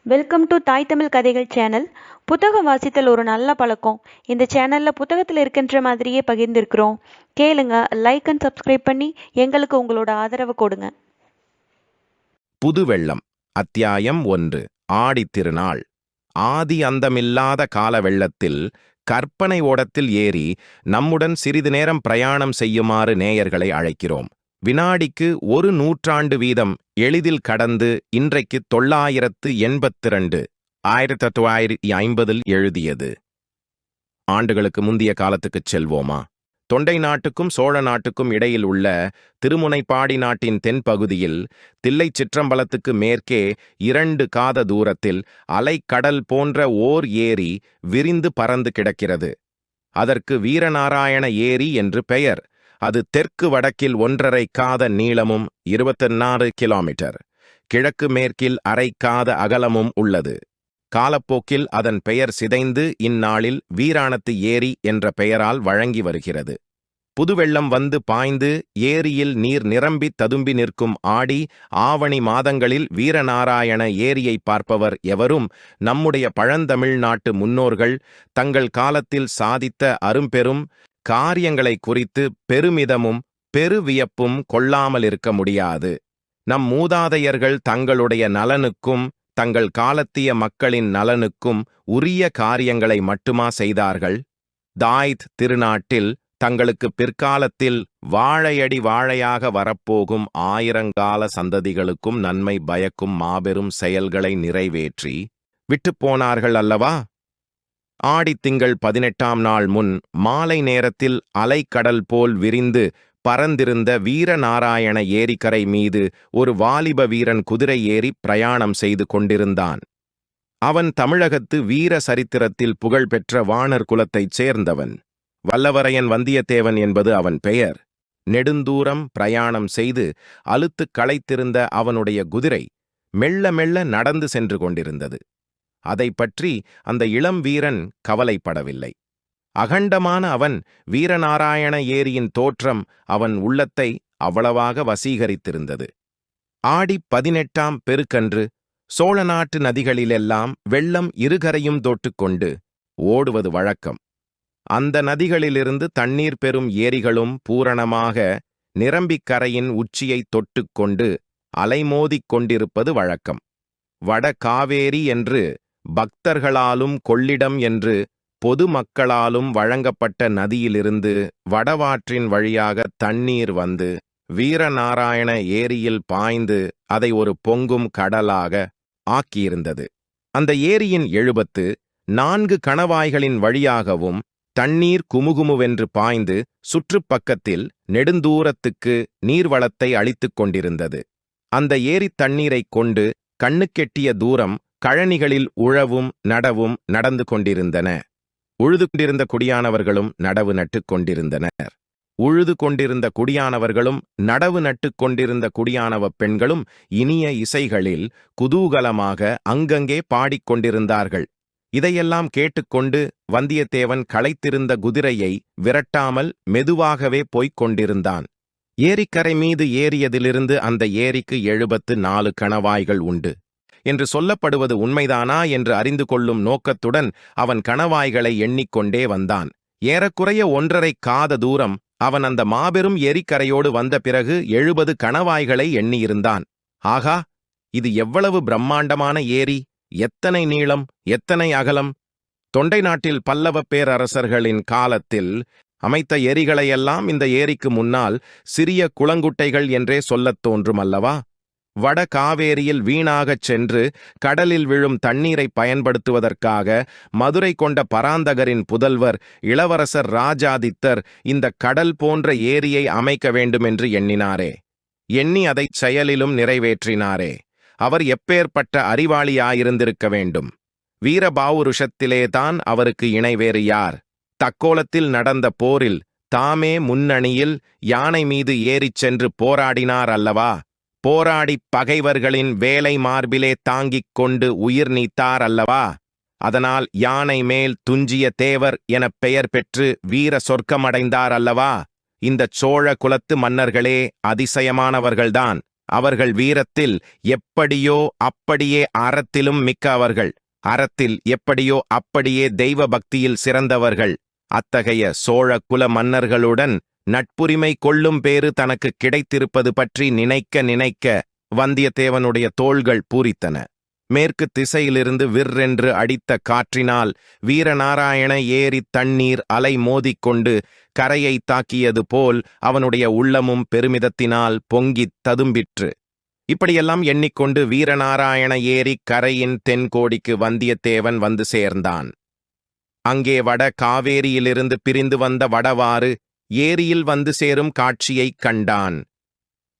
Welcome to தாய் தமிழ் கதைகள் channel. புத்தகம் வாசித்தல் ஒரு நல்ல பழக்கம். இந்த சேனலில் புத்தகத்தில் இருக்கின்ற மாதிரியே பகிர்ந்திருக்கிறோம். கேளுங்க, லைக் அண்ட் சப்ஸ்கிரைப் பண்ணி எங்களுக்கு உங்களோட ஆதரவு கொடுங்க. புதுவெள்ளம். அத்தியாயம் 1. ஆடித் திருநாள். ஆதி அந்தமில்லாத கால வெள்ளத்தில் கற்பனை ஓடத்தில் ஏறி நம்முடன் சிறிது நேரம் பிரயாணம் செய்யுமாறு நேயர்களை அழைக்கிறோம். வினாடிக்கு 1 நூற்றாண்டு வீதம் எளிதில் கடந்து இன்றைக்கு 982 1950 எழுதியது. ஆண்டுகளுக்கு முந்திய காலத்துக்குச் செல்வோமா? தொண்டை நாட்டுக்கும் சோழ நாட்டுக்கும் இடையில் உள்ள திருமுனைப்பாடி நாட்டின் தென்பகுதியில் தில்லைச் சிற்றம்பலத்துக்கு மேற்கே 2 காத தூரத்தில் அலைக்கடல் போன்ற ஓர் ஏரி விரிந்து பறந்து கிடக்கிறது. அதற்கு வீரநாராயண ஏரி என்று பெயர். அது தெற்கு வடக்கில் 1.5 காத நீளமும் 24 கிலோமீட்டர், கிழக்கு மேற்கில் 1/2 காத அகலமும் உள்ளது. காலப்போக்கில் அதன் பெயர் சிதைந்து இந்நாளில் வீராணத்து ஏரி என்ற பெயரால் வழங்கி வருகிறது. புதுவெள்ளம் வந்து பாய்ந்து ஏரியில் நீர் நிரம்பி ததும்பி நிற்கும் ஆடி ஆவணி மாதங்களில் வீரநாராயண ஏரியை பார்ப்பவர் எவரும் நம்முடைய பழந்தமிழ்நாட்டு முன்னோர்கள் தங்கள் காலத்தில் சாதித்த அரும்பெரும் காரியங்களை குறித்து பெருமிதமும் பெருவியப்பும் கொள்ளாமலிருக்க முடியாது. நம் மூதாதையர்கள் தங்களுடைய நலனுக்கும் தங்கள் காலத்திய மக்களின் நலனுக்கும் உரிய காரியங்களை மட்டுமா செய்தார்கள்? தாய்த் திருநாட்டில் தங்களுக்கு பிற்காலத்தில் வாழையடி வாழையாக வரப்போகும் 1000 கால சந்ததிகளுக்கும் நன்மை பயக்கும் மாபெரும் செயல்களை நிறைவேற்றி விட்டுப்போனார்கள் அல்லவா? ஆடித்திங்கள் 18ஆம் நாள் முன் மாலை நேரத்தில் அலைக்கடல் போல் விரிந்து பறந்திருந்த வீரநாராயண ஏரிக்கரை மீது ஒரு வாலிப வீரன் குதிரை ஏறி பிரயாணம் செய்து கொண்டிருந்தான். அவன் தமிழகத்து வீர சரித்திரத்தில் புகழ்பெற்ற வாணர் குலத்தைச் சேர்ந்தவன். வல்லவரையன் வந்தியத்தேவன் என்பது அவன் பெயர். நெடுந்தூரம் பிரயாணம் செய்து அலுத்துக் களைத்திருந்த அவனுடைய குதிரை மெல்ல மெல்ல நடந்து சென்று கொண்டிருந்தது. அதை பற்றி அந்த இளம் வீரன் கவலைப்படவில்லை. அகண்டமான அவன் வீரநாராயண ஏரியின் தோற்றம் அவன் உள்ளத்தை அவ்வளவாக வசீகரித்திருந்தது. ஆடி 18ஆம் பெருக்கன்று சோழ நாட்டு நதிகளிலெல்லாம் வெள்ளம் இருகரையும் தொட்டுக்கொண்டு ஓடுவது வழக்கம். அந்த நதிகளிலிருந்து தண்ணீர் பெறும் ஏரிகளும் பூரணமாக நிரம்பிக் கரையின் உச்சியை தொட்டுக்கொண்டு அலைமோதிக் கொண்டிருப்பது வழக்கம். வட காவேரி என்று பக்தர்களாலும் கொள்ளிடம் என்று பொதுமக்களாலும் வழங்கப்பட்ட நதியிலிருந்து வடவாற்றின் வழியாக தண்ணீர் வந்து வீரநாராயண ஏரியில் பாய்ந்து அதை ஒரு பொங்கும் கடலாக ஆக்கியிருந்தது. அந்த ஏரியின் 74 கணவாய்களின் வழியாகவும் தண்ணீர் குமுகுமுவென்று பாய்ந்து சுற்றுப்பக்கத்தில் நெடுந்தூரத்துக்கு நீர்வளத்தை அளித்துக் கொண்டிருந்தது. அந்த ஏரித் தண்ணீரைக் கொண்டு கண்ணுக்கெட்டிய தூரம் கழனிகளில் உழவும் நடவும் நடந்து கொண்டிருந்தன. உழுது கொண்டிருந்த குடியானவர்களும் நடவு நட்டுக் கொண்டிருந்தனர். உழுது கொண்டிருந்த குடியானவர்களும் நடவு நட்டுக் கொண்டிருந்த குடியானவ பெண்களும் இனிய இசைகளில் குதூகலமாக அங்கங்கே பாடிக்கொண்டிருந்தார்கள். இதையெல்லாம் கேட்டுக்கொண்டு வந்தியத்தேவன் களைத்திருந்த குதிரையை விரட்டாமல் மெதுவாகவே போய்க் கொண்டிருந்தான். ஏரிக்கரை மீது ஏறியதிலிருந்து அந்த ஏரிக்கு 74 கணவாய்கள் உண்டு என்று சொல்லப்படுவது உண்மைதானா என்று அறிந்து கொள்ளும் நோக்கத்துடன் அவன் கணவாய்களை எண்ணிக்கொண்டே வந்தான். ஏறக்குறைய 1.5 காத தூரம் அவன் அந்த மாபெரும் ஏரிக்கரையோடு வந்த பிறகு 70 கணவாய்களை எண்ணியிருந்தான். ஆகா, இது எவ்வளவு பிரம்மாண்டமான ஏரி! எத்தனை நீளம், எத்தனை அகலம்! தொண்டை நாட்டில் பல்லவ பேரரசர்களின் காலத்தில் அமைத்த ஏரிகளையெல்லாம் இந்த ஏரிக்கு முன்னால் சிறிய குளங்குட்டைகள் என்றே சொல்லத் தோன்றும் அல்லவா? வட காவேரியில் வீணாகச் சென்று கடலில் விழும் தண்ணீரை பயன்படுத்துவதற்காக மதுரை கொண்ட பராந்தகரின் புதல்வர் இளவரசர் ராஜாதித்தர் இந்த கடல் போன்ற ஏரியை அமைக்க வேண்டுமென்று எண்ணினாரே. எண்ணி அதைச் செயலிலும் நிறைவேற்றினாரே. அவர் எப்பேற்பட்ட அறிவாளியாயிருந்திருக்க வேண்டும்! வீரபாவுருஷத்திலேதான் அவருக்கு இணை வேறு யார்? தக்கோலத்தில் நடந்த போரில் தாமே முன்னணியில் யானை மீது ஏறிச் சென்று போராடினார் அல்லவா? போராடிப் பகைவர்களின் வேலை மார்பிலே தாங்கிக் கொண்டு உயிர் நீத்தார் அல்லவா? அதனால் யானை மேல் துஞ்சிய தேவர் எனப் பெயர் பெற்று வீர சொர்க்கமடைந்தார் அல்லவா? இந்தச் சோழ குலத்து மன்னர்களே அதிசயமானவர்கள்தான். அவர்கள் வீரத்தில் எப்படியோ அப்படியே அறத்திலும் மிக்க அவர்கள், அறத்தில் எப்படியோ அப்படியே தெய்வ பக்தியில் சிறந்தவர்கள். அத்தகைய சோழ குல மன்னர்களுடன் நட்புரிமை கொள்ளும் பேறு தனக்கு கிடைத்திருப்பது பற்றி நினைக்க நினைக்க வந்தியத்தேவனுடைய தோள்கள் பூரித்தன. மேற்கு திசையிலிருந்து விற்றென்று அடித்த காற்றினால் வீரநாராயண ஏரி தண்ணீர் அலை மோதிக்கொண்டு கரையை தாக்கியது போல் அவனுடைய உள்ளமும் பெருமிதத்தினால் பொங்கித் ததும்பிற்று. இப்படியெல்லாம் எண்ணிக்கொண்டு வீரநாராயண ஏரி கரையின் தென்கோடிக்கு வந்தியத்தேவன் வந்து சேர்ந்தான். அங்கே வட காவேரியிலிருந்து பிரிந்து வந்த வடவாறு ஏரியில் வந்து சேரும் காட்சியைக் கண்டான்.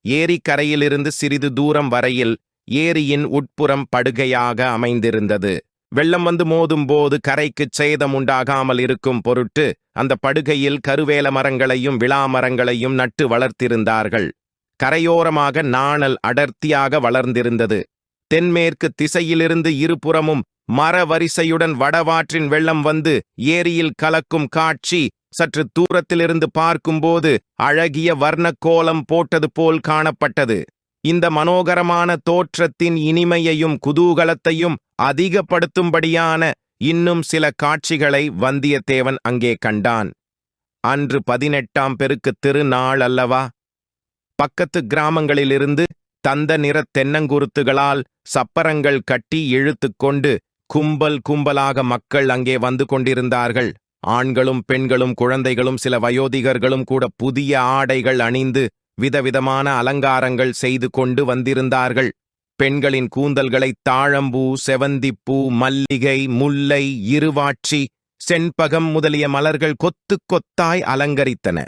ஏரி கரையிலிருந்து சிறிது தூரம் வரையில் ஏரியின் உட்புறம் படுகையாக அமைந்திருந்தது. வெள்ளம் வந்து மோதும்போது கரைக்குச் சேதம் உண்டாகாமல் இருக்கும் பொருட்டு அந்த படுகையில் கருவேல மரங்களையும் விளாமரங்களையும் நட்டு வளர்த்திருந்தார்கள். கரையோரமாக நாணல் அடர்த்தியாக வளர்ந்திருந்தது. தென்மேற்கு திசையிலிருந்து இருபுறமும் மர வரிசையுடன் வடவாற்றின் வெள்ளம் வந்து ஏரியில் கலக்கும் காட்சி சற்று தூரத்திலிருந்து பார்க்கும்போது அழகிய வர்ணக்கோலம் போட்டது போல் காணப்பட்டது. இந்த மனோகரமான தோற்றத்தின் இனிமையையும் குதூகலத்தையும் அதிகப்படுத்தும்படியான இன்னும் சில காட்சிகளை வந்தியத்தேவன் அங்கே கண்டான். அன்று 18ஆம் பெருக்கு திருநாள் அல்லவா? பக்கத்து கிராமங்களிலிருந்து தந்த நிற தென்னங்குருத்துகளால் சப்பரங்கள் கட்டி இழுத்துக்கொண்டு கும்பல் கும்பலாக மக்கள் அங்கே வந்து கொண்டிருந்தார்கள். ஆண்களும் பெண்களும் குழந்தைகளும் சில வயோதிகர்களும் கூட புதிய ஆடைகள் அணிந்து விதவிதமான அலங்காரங்கள் செய்து கொண்டு வந்திருந்தார்கள். பெண்களின் கூந்தல்களை தாழம்பூ, செவந்திப்பூ, மல்லிகை, முல்லை, இருவாட்சி, செண்பகம் முதலிய மலர்கள் கொத்து கொத்தாய் அலங்கரித்தன.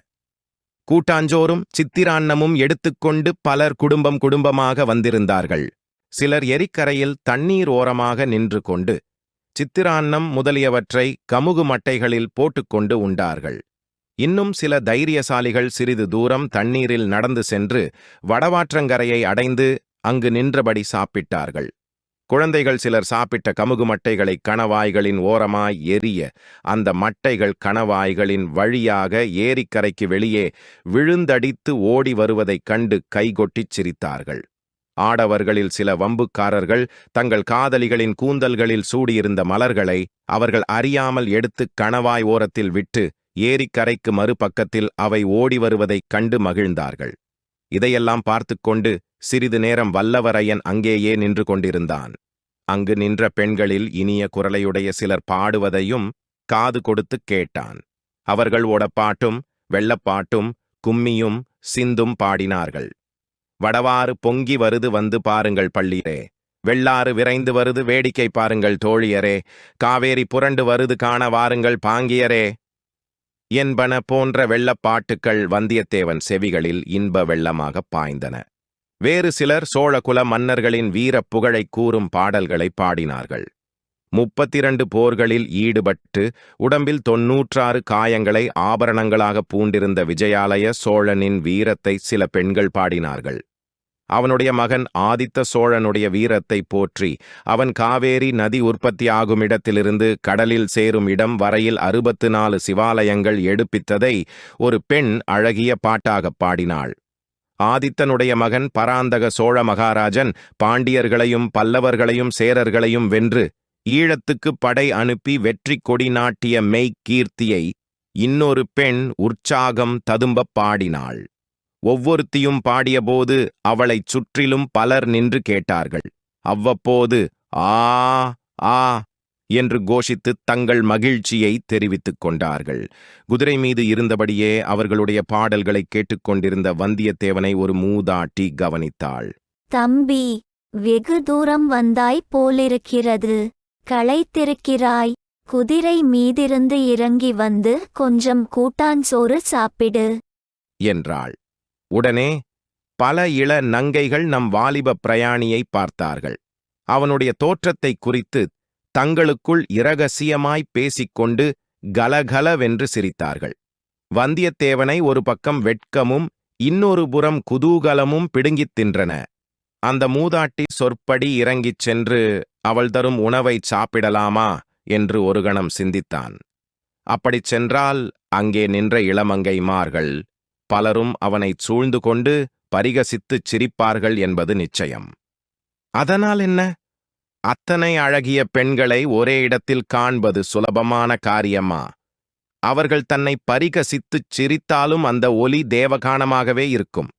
கூட்டாஞ்சோறும் சித்திரான்னமும் எடுத்துக்கொண்டு பலர் குடும்பம் குடும்பமாக வந்திருந்தார்கள். சிலர் எரிக்கரையில் தண்ணீர் ஓரமாக நின்று கொண்டு சித்திரான்னம் முதலியவற்றை கமுகு மட்டைகளில் போட்டுக்கொண்டு உண்டார்கள். இன்னும் சில தைரியசாலிகள் சிறிது தூரம் தண்ணீரில் நடந்து சென்று வடவாற்றங்கரையை அடைந்து அங்கு நின்றபடி சாப்பிட்டார்கள். குழந்தைகள் சிலர் சாப்பிட்ட கமுகு மட்டைகளை கணவாய்களின் ஓரமாய் எரிய அந்த மட்டைகள் கணவாய்களின் வழியாக ஏரிக்கரைக்கு வெளியே விழுந்தடித்து ஓடி வருவதைக் கண்டு கைகொட்டிச் சிரித்தார்கள். ஆடவர்களில் சில வம்புக்காரர்கள் தங்கள் காதலிகளின் கூந்தல்களில் சூடியிருந்த மலர்களை அவர்கள் அறியாமல் எடுத்து கணவாய் ஓரத்தில் விட்டு ஏரிக்கரைக்கு மறுபக்கத்தில் அவை ஓடி வருவதைக் கண்டு மகிழ்ந்தார்கள். இதையெல்லாம் பார்த்து கொண்டு சிறிது நேரம் வல்லவரையன் அங்கேயே நின்று கொண்டிருந்தான். அங்கு நின்ற பெண்களில் இனிய குரலையுடைய சிலர் பாடுவதையும் காது கொடுத்து கேட்டான். அவர்கள் ஓடப்பாட்டும் வெள்ளப்பாட்டும் கும்மியும் சிந்தும் பாடினார்கள். வடவாறு பொங்கி வருது வந்து பாருங்கள் பள்ளியரே, வெள்ளாறு விரைந்து வருது வேடிக்கை பாருங்கள் தோழியரே, காவேரி புரண்டு வருது காண வாருங்கள் பாங்கியரே என்பன போன்ற வெள்ளப்பாட்டுக்கள் வந்தியத்தேவன் செவிகளில் இன்ப வெள்ளமாக பாய்ந்தன. வேறு சிலர் சோழகுல மன்னர்களின் வீரப் புகழை கூறும் பாடல்களை பாடினார்கள். 32 போர்களில் ஈடுபட்டு உடம்பில் 96 காயங்களை ஆபரணங்களாக பூண்டிருந்த விஜயாலய சோழனின் வீரத்தை சில பெண்கள் பாடினார்கள். அவனுடைய மகன் ஆதித்த சோழனுடைய வீரத்தை போற்றி அவன் காவேரி நதி உற்பத்தியாகும் இடத்திலிருந்து கடலில் சேரும் இடம் வரையில் 64 சிவாலயங்கள் எடுப்பித்ததை ஒரு பெண் அழகிய பாட்டாகப் பாடினாள். ஆதித்தனுடைய மகன் பராந்தக சோழ மகாராஜன் பாண்டியர்களையும் பல்லவர்களையும் சேரர்களையும் வென்று ஈழத்துக்கு படை அனுப்பி வெற்றி கொடி நாட்டிய மெய்க்கீர்த்தியை இன்னொரு பெண் உற்சாகம் ததும்பப் பாடினாள். ஒவ்வொருத்தியும் பாடியபோது அவளைச் சுற்றிலும் பலர் நின்று கேட்டார்கள். அவ்வப்போது ஆ ஆ என்று கோஷித்து தங்கள் மகிழ்ச்சியை தெரிவித்துக் கொண்டார்கள். குதிரை மீது இருந்தபடியே அவர்களுடைய பாடல்களை கேட்டுக்கொண்டிருந்த வந்தியத்தேவனை ஒரு மூதாட்டி கவனித்தாள். தம்பி, வெகு தூரம் வந்தாய் போலிருக்கிறது. களைத்திருக்கிறாய். குதிரை மீதிருந்து இறங்கி வந்து கொஞ்சம் கூட்டாஞ்சோறு சாப்பிடு என்றாள். உடனே பல இள நங்கைகள் நம் வாலிப பிரயாணியை பார்த்தார்கள். அவனுடைய தோற்றத்தை குறித்து தங்களுக்குள் இரகசியமாய் பேசிக்கொண்டு கலகலவென்று சிரித்தார்கள். வந்தியத்தேவனை ஒரு பக்கம் வெட்கமும் இன்னொரு புறம் குதூகலமும் பிடுங்கித் தின்றன. அந்த மூதாட்டி சொற்படி இறங்கிச் சென்று அவள் தரும் உணவை சாப்பிடலாமா என்று ஒரு கணம் சிந்தித்தான். அப்படிச் சென்றால் அங்கே நின்ற இளமங்கைமார்கள் பலரும் அவனைச் சூழ்ந்து கொண்டு பரிகசித்துச் சிரிப்பார்கள் என்பது நிச்சயம். அதனால் என்ன? அத்தனை அழகிய பெண்களை ஒரே இடத்தில் காண்பது சுலபமான காரியமா? அவர்கள் தன்னை பரிகசித்துச் சிரித்தாலும் அந்த ஒலி தேவகானமாகவே இருக்கும்.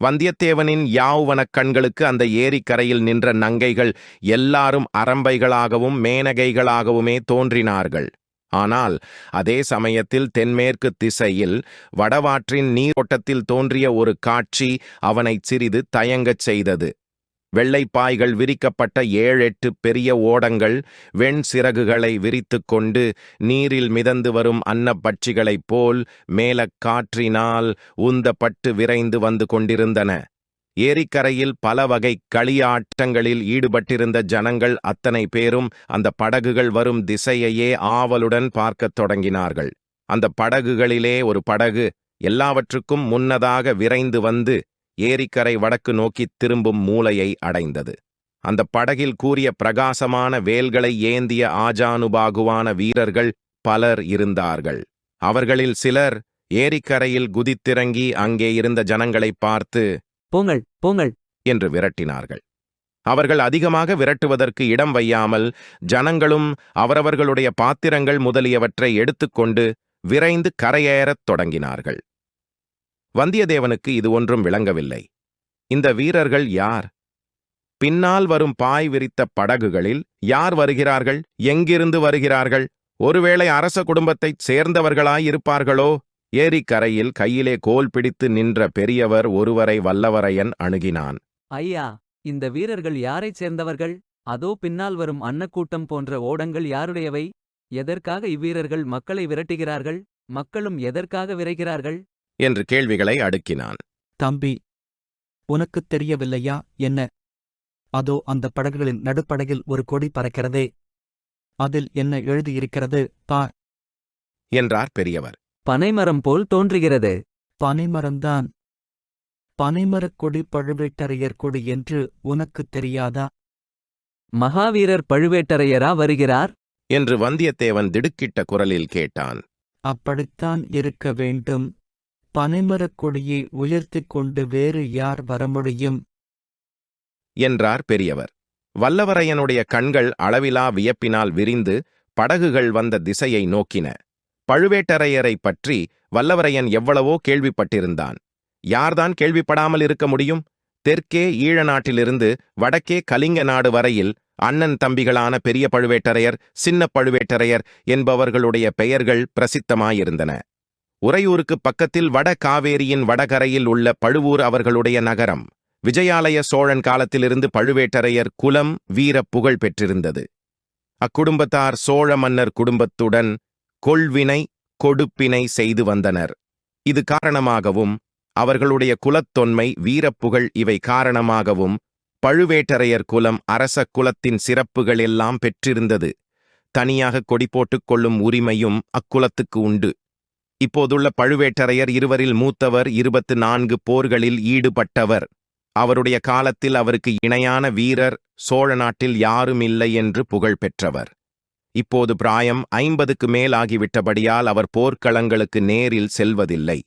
வந்தியத்தேவனின் யாவுவனக் கண்களுக்கு அந்த ஏரிக்கரையில் நின்ற நங்கைகள் எல்லாரும் அரம்பைகளாகவும் மேனகைகளாகவுமே தோன்றினார்கள். ஆனால் அதே சமயத்தில் தென்மேற்கு திசையில் வடவாற்றின் நீரோட்டத்தில் தோன்றிய ஒரு காட்சி அவனைச் சிறிது தயங்கச் செய்தது. வெள்ளைப்பாய்கள் விரிக்கப்பட்ட 7-8 பெரிய ஓடங்கள் வெண் சிறகுகளை விரித்து கொண்டு நீரில் மிதந்து வரும் அன்னப்பட்சிகளைப் போல் மேலக் காற்றினால் உந்தப்பட்டு விரைந்து வந்து கொண்டிருந்தன. ஏரிக்கரையில் பல வகை களியாட்டங்களில் ஈடுபட்டிருந்த ஜனங்கள் அத்தனை பேரும் அந்த படகுகள் வரும் திசையையே ஆவலுடன் பார்க்கத் தொடங்கினார்கள். அந்த படகுகளிலே ஒரு படகு எல்லாவற்றுக்கும் முன்னதாக விரைந்து வந்து ஏரிக்கரை வடக்கு நோக்கித் திரும்பும் மூலையை அடைந்தது. அந்த படகில் கூறிய பிரகாசமான வேல்களை ஏந்திய ஆஜானுபாகுவான வீரர்கள் பலர் இருந்தார்கள். அவர்களில் சிலர் ஏரிக்கரையில் குதித்திறங்கி அங்கே இருந்த ஜனங்களைப் பார்த்து போங்கள் போங்கள் என்று விரட்டினார்கள். அவர்கள் அதிகமாக விரட்டுவதற்கு இடம் வையாமல் ஜனங்களும் அவரவர்களுடைய பாத்திரங்கள் முதலியவற்றை எடுத்துக்கொண்டு விரைந்து கரையேறத் தொடங்கினார்கள். வந்தியத்தேவனுக்கு இது ஒன்றும் விளங்கவில்லை. இந்த வீரர்கள் யார்? பின்னால் வரும் பாய் விரித்த படகுகளில் யார் வருகிறார்கள்? எங்கிருந்து வருகிறார்கள்? ஒருவேளை அரச குடும்பத்தைச் சேர்ந்தவர்களாயிருப்பார்களோ? ஏரிக்கரையில் கையிலே கோல் பிடித்து நின்ற பெரியவர் ஒருவரை வல்லவரையன் அணுகினான். ஐயா, இந்த வீரர்கள் யாரைச் சேர்ந்தவர்கள்? அதோ பின்னால் வரும் அன்னக்கூட்டம் போன்ற ஓடங்கள் யாருடையவை? எதற்காக இவ்வீரர்கள் மக்களை விரட்டுகிறார்கள்? மக்களும் எதற்காக விரைகிறார்கள் என்று கேள்விகளை அடுக்கினான். தம்பி, உனக்குத் தெரியவில்லையா என்ன? அதோ அந்த படகுகளின் நடுப்படகில் ஒரு கொடி பறக்கிறதே, அதில் என்ன எழுதியிருக்கிறது பார் என்றார் பெரியவர். பனைமரம் போல் தோன்றுகிறது. பனைமரம்தான். பனைமரக் கொடி பழுவேட்டரையர் கொடி என்று உனக்குத் தெரியாதா? மகாவீரர் பழுவேட்டரையரா வருகிறார் என்று வந்தியத்தேவன் திடுக்கிட்ட குரலில் கேட்டான். அப்படித்தான் இருக்க வேண்டும். பனைமரக் கொடியை உயர்த்திக் கொண்டு வேறு யார் வர முடியும்? என்றார் பெரியவர். வல்லவரையனுடைய கண்கள் அளவிலா வியப்பினால் விரிந்து படகுகள் வந்த திசையை நோக்கின. பழுவேட்டரையரை பற்றி வல்லவரையன் எவ்வளவோ கேள்விப்பட்டிருந்தான். யார்தான் கேள்விப்படாமல் இருக்க முடியும்? தெற்கே ஈழ நாட்டிலிருந்து வடக்கே கலிங்க நாடு வரையில் அண்ணன் தம்பிகளான பெரிய பழுவேட்டரையர், சின்ன பழுவேட்டரையர் என்பவர்களுடைய பெயர்கள் பிரசித்தமாயிருந்தன. உறையூருக்கு பக்கத்தில் வட காவேரியின் வடகரையில் உள்ள பழுவூர் அவர்களுடைய நகரம். விஜயாலய சோழன் காலத்திலிருந்து பழுவேட்டரையர் குலம் வீர புகழ் பெற்றிருந்தது. அக்குடும்பத்தார் சோழ மன்னர் குடும்பத்துடன் கொள்வினை கொடுப்பினை செய்து வந்தனர். இது காரணமாகவும் அவர்களுடைய குலத்தொன்மை வீரப்புகழ் இவை காரணமாகவும் பழுவேட்டரையர் குலம் அரச குலத்தின் சிறப்புகள் எல்லாம் பெற்றிருந்தது. தனியாக கொடி போட்டுக் கொள்ளும் உரிமையும் அக்குலத்துக்கு உண்டு. இப்போதுள்ள பழுவேட்டரையர் இருவரில் மூத்தவர் 24 போர்களில் ஈடுபட்டவர். அவருடைய காலத்தில் அவருக்கு இணையான வீரர் சோழ நாட்டில் யாரும் இல்லை என்று புகழ் பெற்றவர். இப்போது பிராயம் 50க்கு மேல் ஆகிவிட்டபடியால் அவர் போர்க்களங்களுக்கு நேரில் செல்வதில்லை.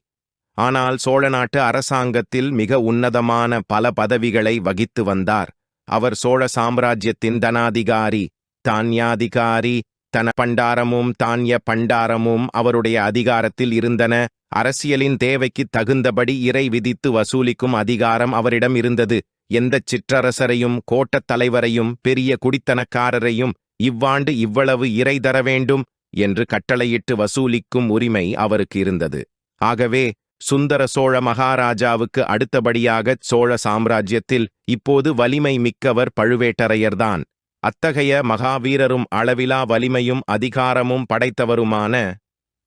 ஆனால் சோழ நாட்டு அரசாங்கத்தில் மிக உன்னதமான பல பதவிகளை வகித்து வந்தார். அவர் சோழ சாம்ராஜ்யத்தின் தனாதிகாரி, தான்யாதிகாரி. தன பண்டாரமும் தான்ய பண்டாரமும் அவருடைய அதிகாரத்தில் இருந்தன. அரசியலின் தேவைக்கு தகுந்தபடி இறை விதித்து வசூலிக்கும் அதிகாரம் அவரிடம் இருந்தது. எந்தச் சிற்றரசரையும் கோட்டத் தலைவரையும் பெரிய குடித்தனக்காரரையும் இவ்வாண்டு இவ்வளவு இறை தர வேண்டும் என்று கட்டளையிட்டு வசூலிக்கும் உரிமை அவருக்கு இருந்தது. ஆகவே சுந்தர சோழ மகாராஜாவுக்கு அடுத்தபடியாகச் சோழ சாம்ராஜ்யத்தில் இப்போது வலிமை மிக்கவர் பழுவேட்டரையர்தான். அத்தகைய மகாவீரரும் அளவிலா வலிமையும் அதிகாரமும் படைத்தவருமான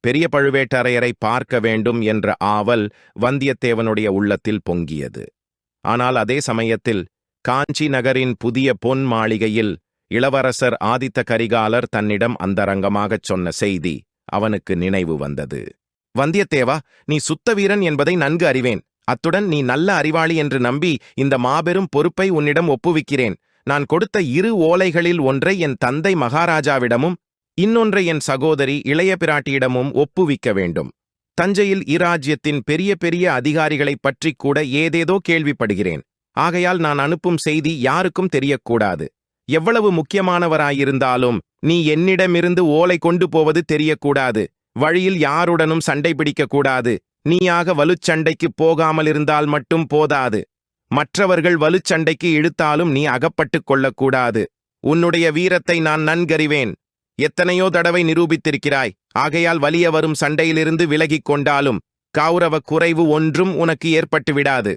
பெரிய பழுவேட்டரையரை பார்க்க வேண்டும் என்ற ஆவல் வந்தியத்தேவனுடைய உள்ளத்தில் பொங்கியது. ஆனால் அதே சமயத்தில் காஞ்சி நகரின் புதிய பொன் மாளிகையில் இளவரசர் ஆதித்த கரிகாலர் தன்னிடம் அந்தரங்கமாகச் சொன்ன செய்தி அவனுக்கு நினைவு வந்தது. வந்தியத்தேவா, நீ சுத்த வீரன் என்பதை நன்கு அறிவேன். அத்துடன் நீ நல்ல அறிவாளி என்று நம்பி இந்த மாபெரும் பொறுப்பை உன்னிடம் ஒப்புவிக்கிறேன். நான் கொடுத்த 2 ஓலைகளில் ஒன்றை என் தந்தை மகாராஜாவிடமும் இன்னொன்றை என் சகோதரி இளைய பிராட்டியிடமும் ஒப்புவிக்க வேண்டும். தஞ்சையில் இராஜ்யத்தின் பெரிய பெரிய அதிகாரிகளைப் பற்றி கூட ஏதேதோ கேள்விப்படுகிறேன். ஆகையால் நான் அனுப்பும் செய்தி யாருக்கும் தெரியக்கூடாது. எவ்வளவு முக்கியமானவராயிருந்தாலும் நீ என்னிடமிருந்து ஓலை கொண்டு போவது தெரியக்கூடாது. வழியில் யாருடனும் சண்டை பிடிக்கக்கூடாது. நீயாக வலுச்சண்டைக்குப் போகாமலிருந்தால் மட்டும் போதாது. மற்றவர்கள் வலுச்சண்டைக்கு இழுத்தாலும் நீ அகப்பட்டுக் கொள்ளக்கூடாது. உன்னுடைய வீரத்தை நான் நன்கறிவேன். எத்தனையோ தடவை நிரூபித்திருக்கிறாய். ஆகையால் வலிய வரும் சண்டையிலிருந்து விலகிக் கொண்டாலும் கௌரவ குறைவு ஒன்றும் உனக்கு ஏற்பட்டு விடாது.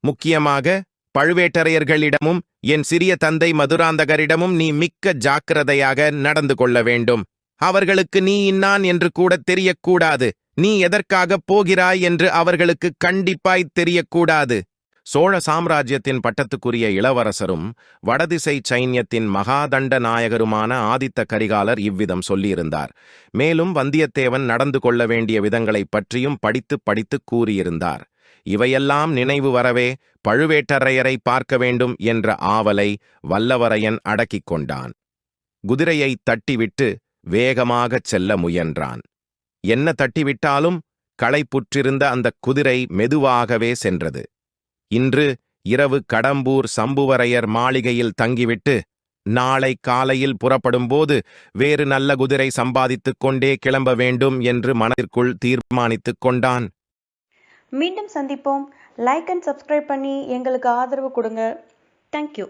முக்கியமாக பழுவேட்டரையர்களிடமும் என் சிறிய தந்தை மதுராந்தகரிடமும் நீ மிக்க ஜாக்கிரதையாக நடந்து கொள்ள வேண்டும். அவர்களுக்கு நீ இன்னான் என்று கூட தெரியக்கூடாது. நீ எதற்காகப் போகிறாய் என்று அவர்களுக்கு கண்டிப்பாய் தெரியக்கூடாது. சோழ சாம்ராஜ்யத்தின் பட்டத்துக்குரிய இளவரசரும் வடதிசை சைன்யத்தின் மகாதண்ட நாயகருமான ஆதித்த கரிகாலர் இவ்விதம் சொல்லியிருந்தார். மேலும் வந்தியத்தேவன் நடந்து கொள்ள வேண்டிய விதங்களைப் பற்றியும் படித்து கூறியிருந்தார். இவையெல்லாம் நினைவு வரவே பழுவேட்டரையரை பார்க்க வேண்டும் என்ற ஆவலை வல்லவரையன் அடக்கிக் கொண்டான். குதிரையை தட்டிவிட்டு வேகமாகச் செல்ல முயன்றான். என்ன தட்டிவிட்டாலும் களைப்புற்றிருந்த அந்த குதிரை மெதுவாகவே சென்றது. இன்று இரவு கடம்பூர் சம்புவரையர் மாளிகையில் தங்கிவிட்டு நாளை காலையில் புறப்படும்போது வேறு நல்ல குதிரை சம்பாதித்துக் கொண்டே கிளம்ப வேண்டும் என்று மனதிற்குள் தீர்மானித்துக் கொண்டான். மீண்டும் சந்திப்போம். லைக் அண்ட் சப்ஸ்கிரைப் பண்ணி எங்களுக்கு ஆதரவு கொடுங்க. தேங்க்யூ.